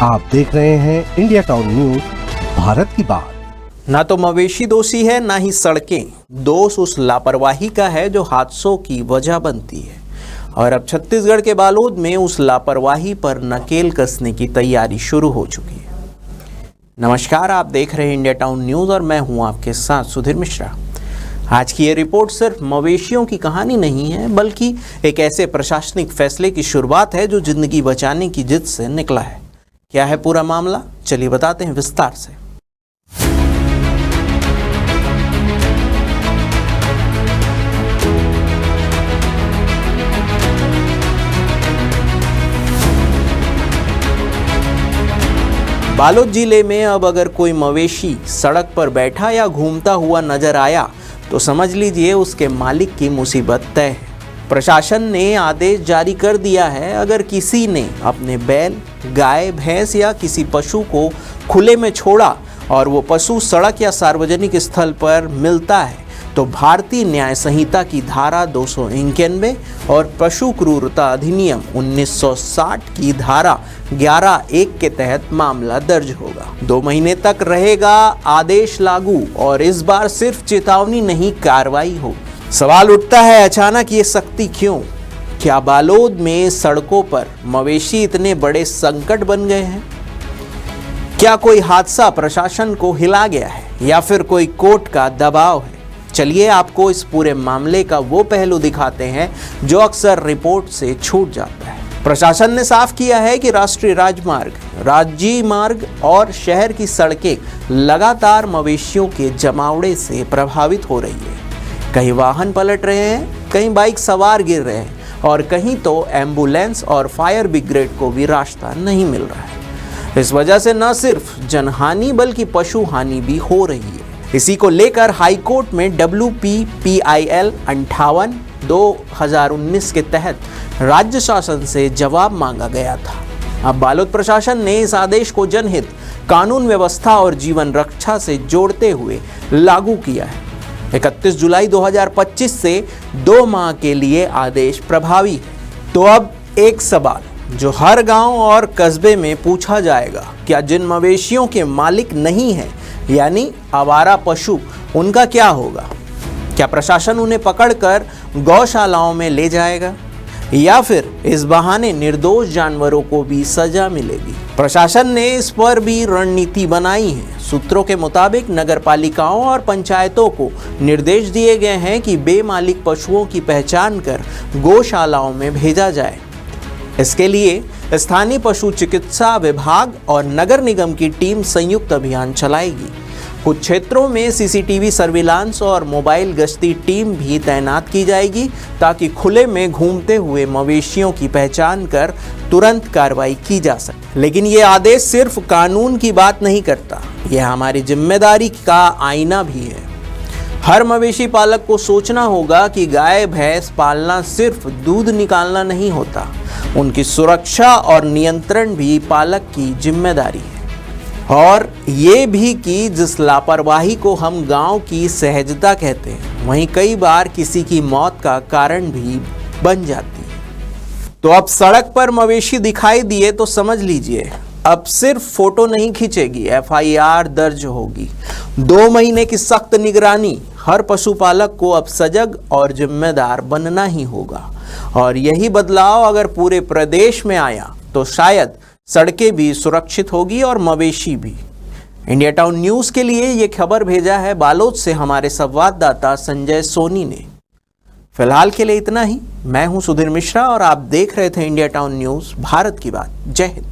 आप देख रहे हैं इंडिया टाउन न्यूज, भारत की बात। ना तो मवेशी दोषी है, ना ही सड़कें। दोष उस लापरवाही का है जो हादसों की वजह बनती है। और अब छत्तीसगढ़ के बालोद में उस लापरवाही पर नकेल कसने की तैयारी शुरू हो चुकी है। नमस्कार, आप देख रहे हैं इंडिया टाउन न्यूज और मैं हूं आपके साथ सुधीर मिश्रा। आज की ये रिपोर्ट सिर्फ मवेशियों की कहानी नहीं है, बल्कि एक ऐसे प्रशासनिक फैसले की शुरुआत है जो जिंदगी बचाने की जिद से निकला है। क्या है पूरा मामला, चलिए बताते हैं विस्तार से। बालोद जिले में अब अगर कोई मवेशी सड़क पर बैठा या घूमता हुआ नजर आया तो समझ लीजिए उसके मालिक की मुसीबत तय है। प्रशासन ने आदेश जारी कर दिया है, अगर किसी ने अपने बैल, गाय, भैंस या किसी पशु को खुले में छोड़ा और वो पशु सड़क या सार्वजनिक स्थल पर मिलता है तो भारतीय न्याय संहिता की धारा 291 और पशु क्रूरता अधिनियम 1960 की धारा 11(1) के तहत मामला दर्ज होगा। 2 महीने तक रहेगा आदेश लागू और इस बार सिर्फ चेतावनी नहीं, कार्रवाई होगी। सवाल उठता है, अचानक ये सख्ती क्यों? क्या बालोद में सड़कों पर मवेशी इतने बड़े संकट बन गए हैं? क्या कोई हादसा प्रशासन को हिला गया है या फिर कोई कोर्ट का दबाव है? चलिए आपको इस पूरे मामले का वो पहलू दिखाते हैं जो अक्सर रिपोर्ट से छूट जाता है। प्रशासन ने साफ किया है कि राष्ट्रीय राजमार्ग, राज्य मार्ग और शहर की सड़कें लगातार मवेशियों के जमावड़े से प्रभावित हो रही है। कहीं वाहन पलट रहे हैं, कहीं बाइक सवार गिर रहे हैं और कहीं तो एम्बुलेंस और फायर ब्रिगेड को भी रास्ता नहीं मिल रहा है। इस वजह से न सिर्फ जनहानि बल्कि पशु हानि भी हो रही है। इसी को लेकर हाईकोर्ट में WPPIL 58/2019 के तहत राज्य शासन से जवाब मांगा गया था। अब बालोद प्रशासन ने इस आदेश को जनहित, कानून व्यवस्था और जीवन रक्षा से जोड़ते हुए लागू किया है। 31 जुलाई 2025 से 2 माह के लिए आदेश प्रभावी है। तो अब एक सवाल जो हर गांव और कस्बे में पूछा जाएगा, क्या जिन मवेशियों के मालिक नहीं हैं यानी आवारा पशु, उनका क्या होगा? क्या प्रशासन उन्हें पकड़कर गौशालाओं में ले जाएगा या फिर इस बहाने निर्दोष जानवरों को भी सजा मिलेगी? प्रशासन ने इस पर भी रणनीति बनाई है। सूत्रों के मुताबिक नगरपालिकाओं और पंचायतों को निर्देश दिए गए हैं कि बेमालिक पशुओं की पहचान कर गौशालाओं में भेजा जाए। इसके लिए स्थानीय पशु चिकित्सा विभाग और नगर निगम की टीम संयुक्त अभियान चलाएगी। कुछ क्षेत्रों में CCTV सर्विलांस और मोबाइल गश्ती टीम भी तैनात की जाएगी ताकि खुले में घूमते हुए मवेशियों की पहचान कर तुरंत कार्रवाई की जा सके। लेकिन ये आदेश सिर्फ कानून की बात नहीं करता, यह हमारी जिम्मेदारी का आईना भी है। हर मवेशी पालक को सोचना होगा कि गाय भैंस पालना सिर्फ दूध निकालना नहीं होता, उनकी सुरक्षा और नियंत्रण भी पालक की जिम्मेदारी है। और ये भी कि जिस लापरवाही को हम गांव की सहजता कहते हैं, वहीं कई बार किसी की मौत का कारण भी बन जाती है। तो अब सड़क पर मवेशी दिखाई दिए तो समझ लीजिए अब सिर्फ फोटो नहीं खींचेगी, FIR दर्ज होगी। 2 महीने की सख्त निगरानी। हर पशुपालक को अब सजग और जिम्मेदार बनना ही होगा। और यही बदलाव अगर पूरे प्रदेश में आया तो शायद सड़कें भी सुरक्षित होगी और मवेशी भी। इंडिया टाउन न्यूज के लिए ये खबर भेजा है बालोद से हमारे संवाददाता संजय सोनी ने। फिलहाल के लिए इतना ही। मैं हूं सुधीर मिश्रा और आप देख रहे थे इंडिया टाउन न्यूज, भारत की बात। जय हिंद।